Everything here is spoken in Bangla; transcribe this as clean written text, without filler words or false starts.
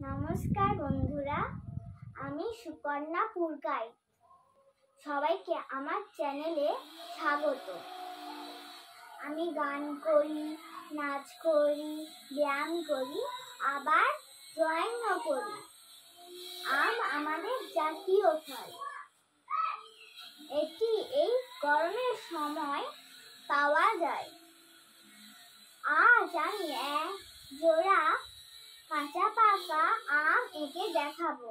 নমস্কার বন্ধুরা, আমি সুকন্যা পুরকাই। সবাইকে আমার চ্যানেলে স্বাগত। আমি গান করি, নাচ করি, ব্যায়াম করি, আবার ড্রয়িংও করি। আম আমাদের জাতীয় ফল। এটি এই গরমের সময় পাওয়া যায়। আজ আমি এক জোড়া কাঁচা পাকা আম এঁকে দেখাবো।